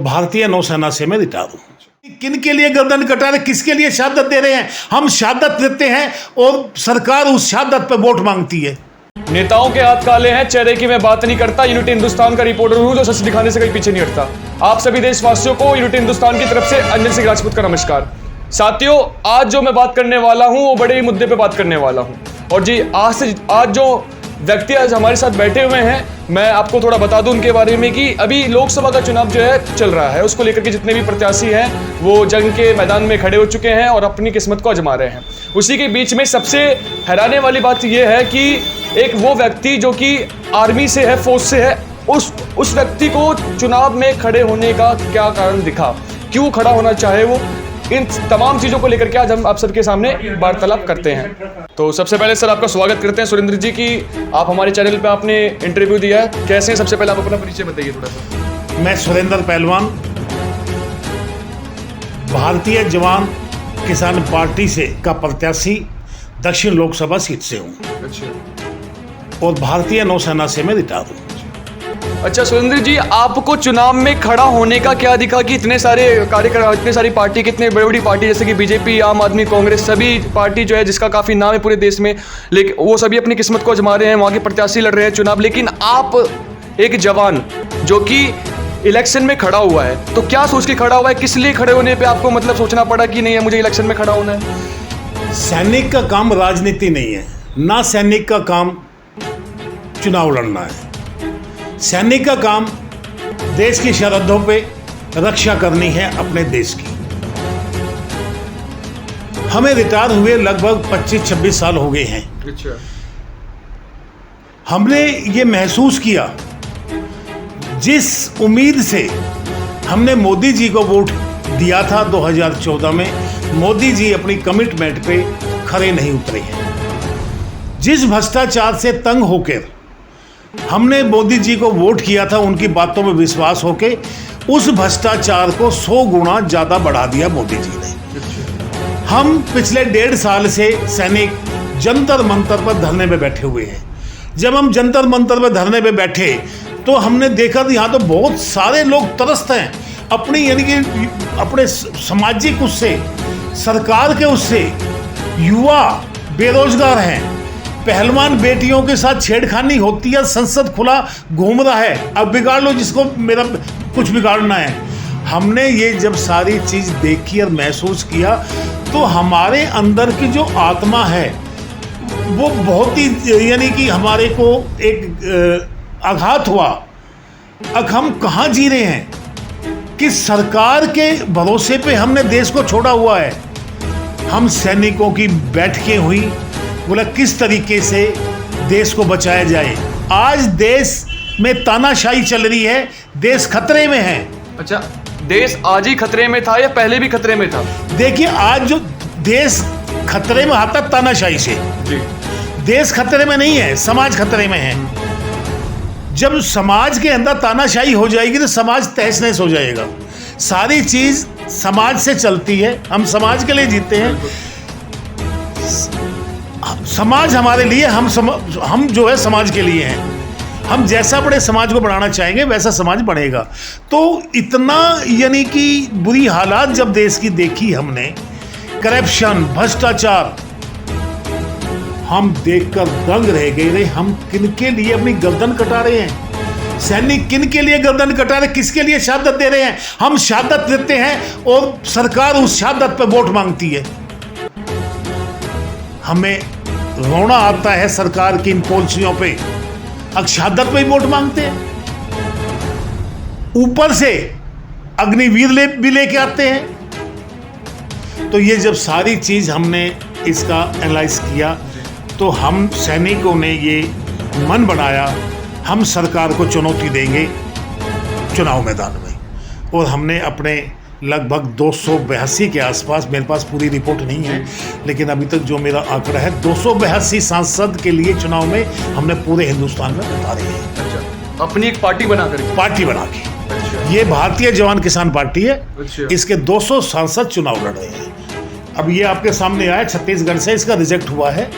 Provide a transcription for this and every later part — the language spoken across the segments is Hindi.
भारतीय नौसेना से मैं रिटायर हूं। किन के लिए गर्दन कटा रहे, किसके लिए शहादत दे रहे हैं? हम शहादत देते हैं और सरकार उस शहादत पे वोट मांगती है। नेताओं के हाथ काले हैं, चेहरे की मैं बात नहीं करता। यूनिटी हिंदुस्तान का रिपोर्टर हूं जो सच दिखाने से कहीं पीछे नहीं हटता। आप सभी देशवासियों को यूनिटी हिंदुस्तान की तरफ से अंजन सिंह राजपूत का नमस्कार। साथियों, आज जो मैं बात करने वाला हूं वो बड़े ही मुद्दे पे बात करने वाला हूं। और जी आज जो व्यक्ति आज हमारे साथ बैठे हुए हैं, मैं आपको थोड़ा बता दूं उनके बारे में कि अभी लोकसभा का चुनाव जो है चल रहा है, उसको लेकर के जितने भी प्रत्याशी हैं वो जंग के मैदान में खड़े हो चुके हैं और अपनी किस्मत को आजमा रहे हैं। उसी के बीच में सबसे हैरानी वाली बात यह है कि एक वो व्यक्ति जो कि आर्मी से है, फौज से है, उस व्यक्ति को चुनाव में खड़े होने का क्या कारण दिखा, क्यों खड़ा होना चाहे वो, इन तमाम चीज़ों को लेकर के आज हम आप सबके सामने वार्तालाप करते हैं। तो सबसे पहले सर आपका स्वागत करते हैं सुरेंद्र जी की आप हमारे चैनल पे आपने इंटरव्यू दिया है। कैसे हैं? सबसे पहले आप अपना परिचय बताइए थोड़ा सा। मैं सुरेंद्र पहलवान भारतीय जवान किसान पार्टी से का प्रत्याशी दक्षिण लोकसभा सीट से हूँ। अच्छा, और भारतीय नौसेना से मैं रिटायर हूँ। अच्छा सुरेंद्र जी, आपको चुनाव में खड़ा होने का क्या दिखा कि इतने सारे कार्यकर्ता, इतने सारी पार्टी, कितने बड़ी बड़ी पार्टी जैसे कि बीजेपी, आम आदमी, कांग्रेस, सभी पार्टी जो है जिसका काफ़ी नाम है पूरे देश में, लेकिन वो सभी अपनी किस्मत को आजमा रहे हैं, वहाँ के प्रत्याशी लड़ रहे हैं चुनाव, लेकिन आप एक जवान जो कि इलेक्शन में खड़ा हुआ है, तो क्या सोच के खड़ा हुआ है? किस लिए खड़े होने पर आपको मतलब सोचना पड़ा कि नहीं है मुझे इलेक्शन में खड़ा होना है? सैनिक का काम राजनीति नहीं है, ना सैनिक का काम चुनाव लड़ना है। सैनिक का काम देश की सरहदों पे रक्षा करनी है अपने देश की। हमें रिटायर हुए लगभग 25-26 साल हो गए हैं। अच्छा, हमने ये महसूस किया, जिस उम्मीद से हमने मोदी जी को वोट दिया था 2014 में, मोदी जी अपनी कमिटमेंट पे खरे नहीं उतरे हैं। जिस भ्रष्टाचार से तंग होकर हमने मोदी जी को वोट किया था, उनकी बातों में विश्वास होके उस भ्रष्टाचार को 100 गुना ज़्यादा बढ़ा दिया मोदी जी ने। हम पिछले 1.5 साल से सैनिक जंतर मंतर पर धरने पे बैठे हुए हैं। जब हम जंतर मंतर पर धरने पे बैठे तो हमने देखा कि यहाँ तो बहुत सारे लोग त्रस्त हैं अपनी, यानी कि अपने सामाजिक उससे, सरकार के उससे। युवा बेरोजगार हैं, पहलवान बेटियों के साथ छेड़खानी होती है, संसद खुला घूम रहा है, अब बिगाड़ लो जिसको मेरा कुछ बिगाड़ना है। हमने ये जब सारी चीज़ देखी और महसूस किया तो हमारे अंदर की जो आत्मा है वो बहुत ही, यानी कि हमारे को एक आघात हुआ। अब हम कहाँ जी रहे हैं कि सरकार के भरोसे पे हमने देश को छोड़ा हुआ है। हम सैनिकों की बैठकें हुई, बोला किस तरीके से देश को बचाया जाए। आज देश में तानाशाही चल रही है, देश खतरे में है। अच्छा, देश आज ही खतरे में था या पहले भी खतरे में था? देखिए, आज जो देश खतरे में आता तानाशाही से जी, देश खतरे में नहीं है, समाज खतरे में है। जब समाज के अंदर तानाशाही हो जाएगी तो समाज तहस नहस हो जाएगा। सारी चीज समाज से चलती है, हम समाज के लिए जीते हैं। समाज हमारे लिए, हम जो है समाज के लिए हैं। हम जैसा अपने समाज को बढ़ाना चाहेंगे वैसा समाज बढ़ेगा। तो इतना, यानी कि बुरी हालात जब देश की देखी हमने, करप्शन, भ्रष्टाचार, हम देखकर दंग रह गए। हम किनके लिए अपनी गर्दन कटा रहे हैं? सैनिक किनके लिए गर्दन कटा रहे, किसके लिए शहादत दे रहे हैं? हम शहादत देते हैं और सरकार उस शहादत पे वोट मांगती है। हमें रोना आता है सरकार की इन पॉलिसियों पे। अब शहादत पे ही वोट मांगते हैं, ऊपर से अग्निवीर भी लेके आते हैं। तो ये जब सारी चीज हमने इसका एनालाइज किया तो हम सैनिकों ने ये मन बनाया, हम सरकार को चुनौती देंगे चुनाव मैदान में। और हमने अपने लगभग 282 के आसपास, मेरे पास पूरी रिपोर्ट नहीं है लेकिन अभी तक जो मेरा आंकड़ा है 282 सांसद के लिए चुनाव में हमने पूरे हिंदुस्तान में उतारे हैं। अच्छा, अपनी एक पार्टी बना के। अच्छा, ये भारतीय जवान किसान पार्टी है। अच्छा, इसके 200 सांसद चुनाव लड़ रहे हैं। अब ये आपके सामने आया, छत्तीसगढ़ से इसका रिजेक्ट हुआ है।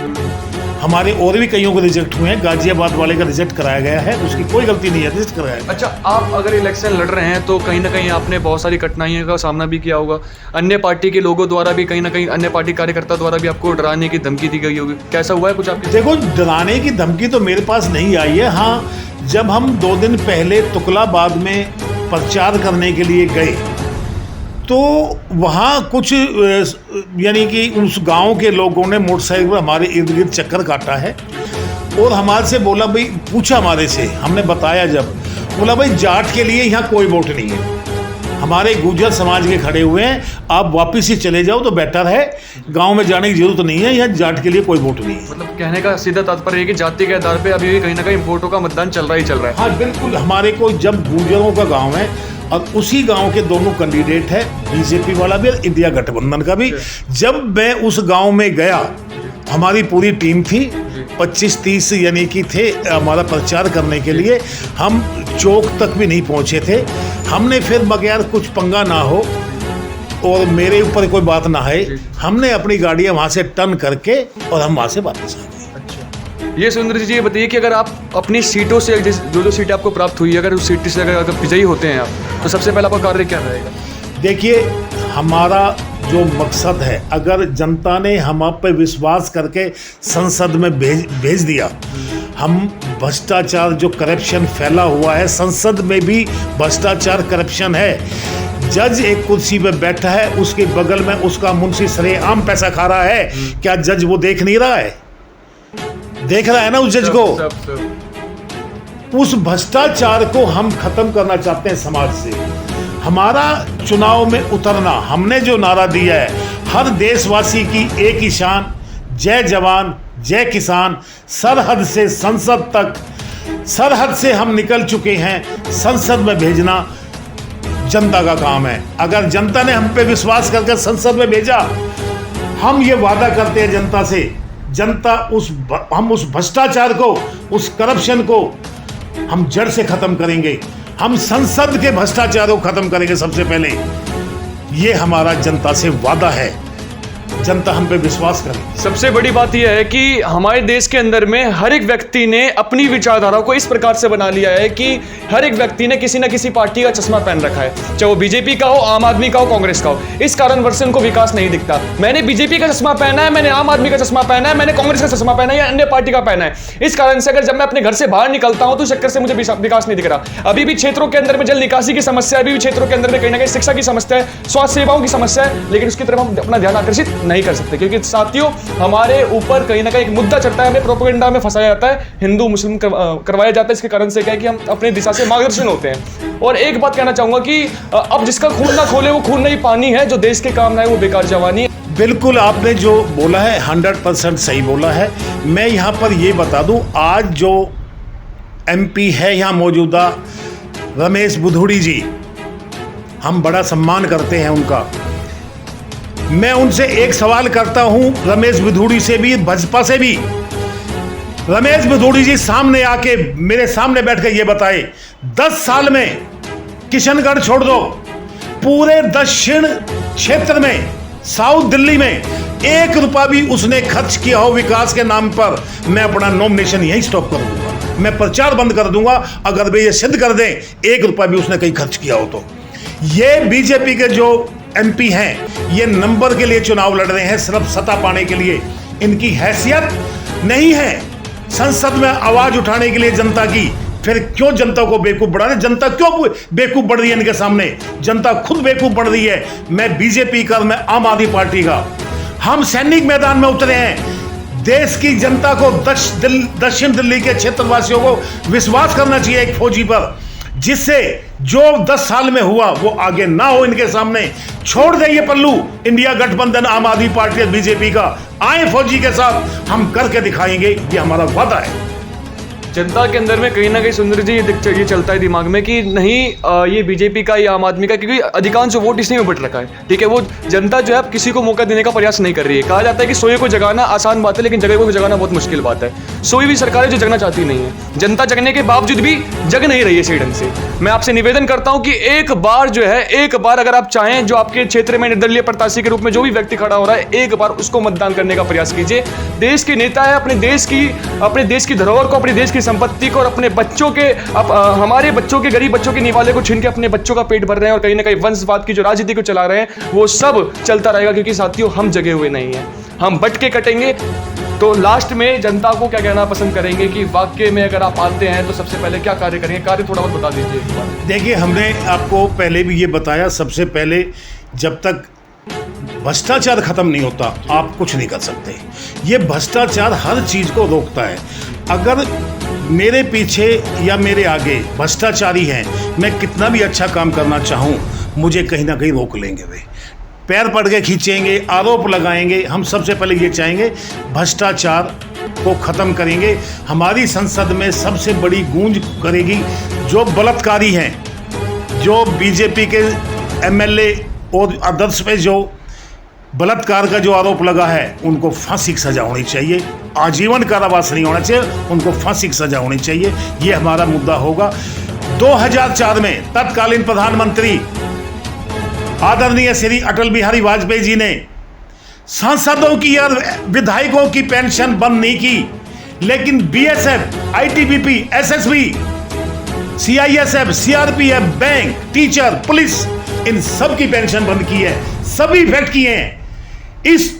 हमारे और भी कईयों को रिजेक्ट हुए हैं। गाजियाबाद वाले का रिजेक्ट कराया गया है, उसकी कोई गलती नहीं है, रिजेक्ट कराया गया। अच्छा, आप अगर इलेक्शन लड़ रहे हैं तो कहीं ना कहीं आपने बहुत सारी कठिनाइयों का सामना भी किया होगा। अन्य पार्टी के लोगों द्वारा भी कहीं ना कहीं अन्य पार्टी कार्यकर्ता द्वारा भी आपको डराने की धमकी दी गई होगी, कैसा हुआ है कुछ आपके? देखो, डराने की धमकी तो मेरे पास नहीं आई है। हाँ, जब हम 2 दिन पहले तुगलाबाद में प्रचार करने के लिए गए तो वहाँ कुछ यानी कि उस गांव के लोगों ने मोटरसाइकिल पर हमारे इर्द गिर्द चक्कर काटा है और हमारे से बोला, भाई पूछा हमारे से, हमने बताया, जब बोला भाई जाट के लिए यहाँ कोई वोट नहीं है, हमारे गुर्जर समाज के खड़े हुए हैं, आप वापस ही चले जाओ तो बेटर है, गांव में जाने की जरूरत नहीं है, यहाँ जाट के लिए कोई वोट नहीं है। मतलब कहने का सीधा तात्पर्य है कि जाति के आधार पे अभी भी कहीं ना कहीं वोटों का मतदान चल रहा है। हाँ बिल्कुल, हमारे को जब गुर्जरों का गांव है और उसी गांव के दोनों कैंडिडेट है, बीजेपी वाला भी और इंडिया गठबंधन का भी, जब मैं उस गांव में गया, हमारी पूरी टीम थी, 25-30 यानी कि थे हमारा प्रचार करने के लिए, हम चौक तक भी नहीं पहुंचे थे। हमने फिर बगैर कुछ पंगा ना हो और मेरे ऊपर कोई बात ना है, हमने अपनी गाड़ियां वहां से टर्न करके और हम वहां से वापस आ गए। ये सुंदर जी, ये बताइए कि अगर आप अपनी सीटों से जो सीटें आपको प्राप्त हुई, अगर उस सीट से अगर विजयी होते हैं आप, तो सबसे पहला आपका कार्य क्या रहेगा? देखिए, हमारा जो मकसद है, अगर जनता ने हम आप पे विश्वास करके संसद में भेज दिया, हम भ्रष्टाचार जो करप्शन फैला हुआ है, संसद में भी भ्रष्टाचार करप्शन है। जज एक कुर्सी पे बैठा है, उसके बगल में उसका मुंशी सरेआम पैसा खा रहा है, क्या जज वो देख नहीं रहा है? देख रहा है ना उस जज को। उस भ्रष्टाचार को हम खत्म करना चाहते हैं समाज से। हमारा चुनाव में उतरना, हमने जो नारा दिया है, हर देशवासी की एक ही शान, जय जवान जय किसान, सरहद से संसद तक, सरहद से हम निकल चुके हैं, संसद में भेजना जनता का काम है। अगर जनता ने हम पे विश्वास करके संसद में भेजा, हम ये वादा करते हैं जनता से, जनता हम उस भ्रष्टाचार को, उस करप्शन को हम जड़ से खत्म करेंगे। हम संसद के भ्रष्टाचार को खत्म करेंगे सबसे पहले। ये हमारा जनता से वादा है, जनता हम पे विश्वास करे। सबसे बड़ी बात यह है कि हमारे देश के अंदर में हर एक व्यक्ति ने अपनी विचारधारा को इस प्रकार से बना लिया है कि हर एक व्यक्ति ने किसी न किसी पार्टी का चश्मा पहन रखा है, चाहे वो बीजेपी का हो, आम आदमी का हो, कांग्रेस का हो। इस कारणवश से उनको विकास नहीं दिखता। मैंने बीजेपी का चश्मा पहना है, मैंने आम आदमी का चश्मा पहना है, मैंने कांग्रेस का चश्मा पहना है या अन्य पार्टी का पहना है। इस कारण से अगर जब मैं अपने घर से बाहर निकलता हूं तो चक्कर से मुझे विकास नहीं दिख रहा। अभी भी क्षेत्रों के अंदर में जल निकासी की समस्या है, अभी भी क्षेत्रों के अंदर में कहीं ना कहीं शिक्षा की समस्या है, स्वास्थ्य सेवाओं की समस्या है, लेकिन उसकी तरफ हम अपना ध्यान आकर्षित नहीं कर सकते, क्योंकि साथियों हमारे ऊपर कहीं ना कहीं एक मुद्दा चढ़ता है, हमें प्रोपेगेंडा में फंसाया जाता है, हिंदू मुस्लिम करवाया जाता है। इसके कारण से क्या है कि हम अपनी दिशा से मार्गदर्शन होते हैं। और एक बात कहना चाहूंगा कि अब जिसका खून ना खोले वो खून नहीं पानी है, जो देश के काम ना है वो बेकार जवानी है। बिल्कुल, आपने जो बोला है 100% सही बोला है। मैं यहाँ पर ये बता दूं, आज जो MP है यहाँ मौजूदा, रमेश बुधूड़ी जी, हम बड़ा सम्मान करते हैं उनका। मैं उनसे एक सवाल करता हूं, रमेश बुधूड़ी से भी, भाजपा से भी। रमेश बुधूड़ी जी सामने आके मेरे सामने बैठ कर ये बताए, 10 साल में किशनगढ़ छोड़ दो, पूरे दक्षिण क्षेत्र में, साउथ दिल्ली में 1 रुपया भी उसने खर्च किया हो विकास के नाम पर, मैं अपना नॉमिनेशन यहीं स्टॉप कर दूंगा, मैं प्रचार बंद कर दूंगा अगर वे ये सिद्ध कर दें 1 रुपया भी उसने कहीं खर्च किया हो तो। ये बीजेपी के जो MP हैं, ये नंबर के लिए चुनाव लड़ रहे हैं, सिर्फ सत्ता पाने के लिए। इनकी हैसियत नहीं है संसद में आवाज उठाने के लिए जनता की। फिर क्यों जनता को बेवकूफ बना रहे? जनता क्यों बेवकूफ बढ़ रही है इनके सामने? जनता खुद बेवकूफ बढ़ रही है। मैं बीजेपी का, मैं आम आदमी पार्टी का, हम सैनिक मैदान में उतरे हैं। देश की जनता को, दक्षिण दिल्ली के क्षेत्रवासियों को विश्वास करना चाहिए एक फौजी पर, जिससे जो 10 साल में हुआ वो आगे ना हो इनके सामने। छोड़ दे ये पल्लू, इंडिया गठबंधन, आम आदमी पार्टी और बीजेपी का। आए फौजी के साथ, हम करके दिखाएंगे, ये हमारा वादा है। जनता के अंदर में कहीं ना कहीं सुंदर जी ये चलता है दिमाग में कि नहीं ये बीजेपी का या आम आदमी का, क्योंकि अधिकांश वोट इसने में बट रखा है। ठीक है, वो जनता जो है अब किसी को मौका देने का प्रयास नहीं कर रही है। कहा जाता है कि सोए को जगाना आसान बात है, लेकिन जगह को जगाना बहुत मुश्किल बात है। सोई भी सरकार है जो जगना चाहती नहीं है। जनता जगने के बावजूद भी जग नहीं रही है सही ढंग से। मैं आपसे निवेदन करता हूं कि एक बार जो है, एक बार अगर आप चाहें, जो आपके क्षेत्र में निर्दलीय प्रत्याशी के रूप में जो भी व्यक्ति खड़ा हो रहा है, एक बार उसको मतदान करने का प्रयास कीजिए। देश के नेता है, अपने देश की धरोहर को, अपने देश की संपत्ति को और अपने बच्चों के हमारे बच्चों के, गरीब बच्चों के निवाले को छीन के अपने बच्चों का पेट भर रहे हैं और कहीं ना कहीं वंशवाद की जो राजनीति को चला रहे हैं, वो सब चलता रहेगा। क्योंकि साथियों, हम जगे हुए नहीं हैं, हम बट के कटेंगे। तो लास्ट में जनता को क्या कहना पसंद करेंगे कि वाकई में अगर आप आते हैं तो सबसे पहले क्या कार्य करेंगे? कार्य थोड़ा बहुत बता दीजिए। देखिए, हमने आपको पहले भी ये बताया, सबसे पहले जब तक भ्रष्टाचार खत्म नहीं होता आप कुछ नहीं कर सकते। ये भ्रष्टाचार हर चीज़ को रोकता है। अगर मेरे पीछे या मेरे आगे भ्रष्टाचारी हैं, मैं कितना भी अच्छा काम करना चाहूँ, मुझे कहीं ना कहीं रोक लेंगे। वे पैर पड़ के खींचेंगे, आरोप लगाएंगे। हम सबसे पहले ये चाहेंगे भ्रष्टाचार को ख़त्म करेंगे। हमारी संसद में सबसे बड़ी गूंज करेगी जो बलात्कारी हैं, जो बीजेपी के एमएलए और अध्यक्ष पे जो बलात्कार का जो आरोप लगा है, उनको फांसी की सजा होनी चाहिए। आजीवन कारावास नहीं होना चाहिए, उनको फांसी की सजा होनी चाहिए। ये हमारा मुद्दा होगा। 2004 में तत्कालीन प्रधानमंत्री आदरणीय श्री अटल बिहारी वाजपेयी जी ने सांसदों की और विधायकों की पेंशन बंद नहीं की, लेकिन BSF, ITBP, SSB, CISF, CRPF, bank, teacher, police, इन सब की पेंशन बंद की है। सभी इफेक्ट किए हैं। इस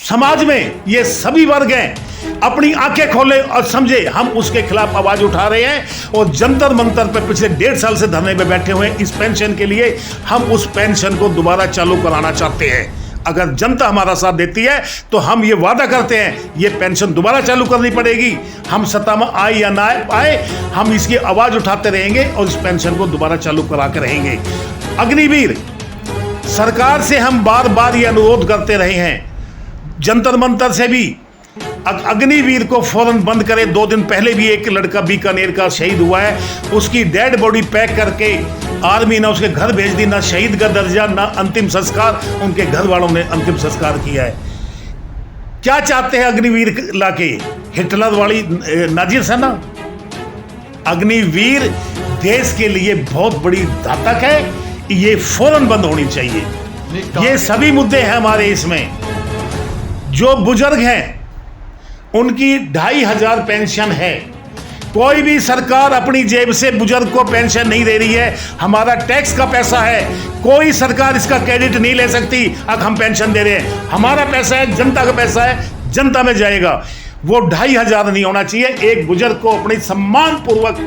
समाज में ये सभी वर्ग हैं, अपनी आंखें खोले और समझे। हम उसके खिलाफ आवाज उठा रहे हैं और जंतर मंतर पर पिछले 1.5 साल से धरने में बैठे हुए हैं इस पेंशन के लिए। हम उस पेंशन को दोबारा चालू कराना चाहते हैं। अगर जनता हमारा साथ देती है तो हम ये वादा करते हैं, ये पेंशन दोबारा चालू करनी पड़ेगी। हम सत्ता में आए या ना आए, हम इसकी आवाज उठाते रहेंगे और इस पेंशन को दोबारा चालू करा के रहेंगे। अग्निवीर सरकार से हम बार बार ये अनुरोध करते रहे हैं, जंतर मंतर से भी, अग्निवीर को फौरन बंद करें। 2 दिन पहले भी एक लड़का बीकानेर का शहीद हुआ है, उसकी डेड बॉडी पैक करके आर्मी ने उसके घर भेज दी। ना शहीद का दर्जा, ना अंतिम संस्कार, उनके घर वालों ने अंतिम संस्कार किया है। क्या चाहते हैं अग्निवीर लाके? हिटलर वाली नाजी सेना? अग्निवीर देश के लिए बहुत बड़ी घातक है, ये फौरन बंद होनी चाहिए। ये सभी मुद्दे हैं हमारे इसमें। जो बुजुर्ग हैं उनकी 2500 पेंशन है। कोई भी सरकार अपनी जेब से बुजुर्ग को पेंशन नहीं दे रही है, हमारा टैक्स का पैसा है। कोई सरकार इसका क्रेडिट नहीं ले सकती। अब हम पेंशन दे रहे हैं, हमारा पैसा है, जनता का पैसा है, जनता में जाएगा। वो 2500 नहीं होना चाहिए। एक बुजुर्ग को अपनी सम्मान पूर्वक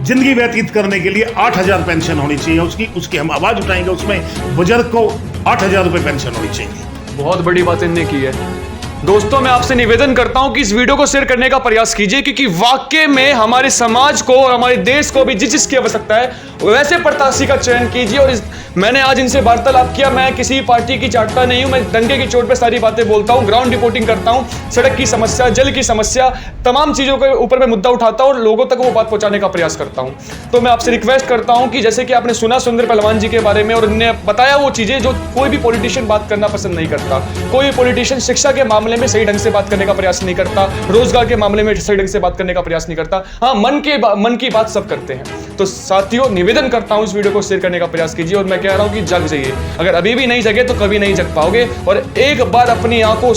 जिंदगी व्यतीत करने के लिए 8000 पेंशन होनी चाहिए। उसकी हम आवाज उठाएंगे। उसमें बुजुर्ग को 8000 रुपये पेंशन होनी चाहिए। बहुत बड़ी बात इन्होंने की है। दोस्तों, मैं आपसे निवेदन करता हूं कि इस वीडियो को शेयर करने का प्रयास कीजिए, क्योंकि वाकई में हमारे समाज को और हमारे देश को भी जिसकी आवश्यकता है वैसे प्रत्याशी का चयन कीजिए। और मैंने आज इनसे वार्तालाप किया। मैं किसी पार्टी की चाटता नहीं हूं, मैं डंके की चोट पे सारी बातें बोलता हूं, ग्राउंड रिपोर्टिंग करता हूं। सड़क की समस्या, जल की समस्या, तमाम चीजों के ऊपर मैं मुद्दा उठाता हूं और लोगों तक वो बात पहुंचाने का प्रयास करता हूं। तो मैं आपसे रिक्वेस्ट करता हूं कि जैसे कि आपने सुना सुंदर पहलवान जी के बारे में और उन्होंने बताया वो चीजें जो कोई भी पॉलिटिशियन बात करना पसंद नहीं करता। कोई भी पॉलिटिशियन शिक्षा के मामले में सही ढंग से बात करने का प्रयास नहीं करता, रोजगार के मामले में सही ढंग से बात करने का प्रयास नहीं करता। हाँ, मन की बात सब करते हैं। तो साथियों, निवेदन करता हूं इस वीडियो को शेयर करने का प्रयास कीजिए। और मैं कह रहा हूं कि जग जाइए। अगर अभी भी नहीं जगे तो कभी नहीं जग पाओगे। और एक बार अपनी आंखों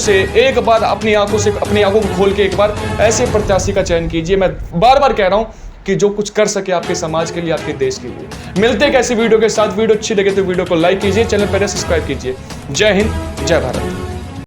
को खोल के एक बार ऐसे प्रत्याशी का चयन कीजिए। मैं बार बार कह रहा हूं कि जो कुछ कर सके आपके समाज के लिए, आपके देश के लिए। मिलते हैं ऐसी वीडियो के साथ। वीडियो अच्छी लगे तो वीडियो को लाइक कीजिए, चैनल पर सब्सक्राइब कीजिए। जय हिंद, जय भारत।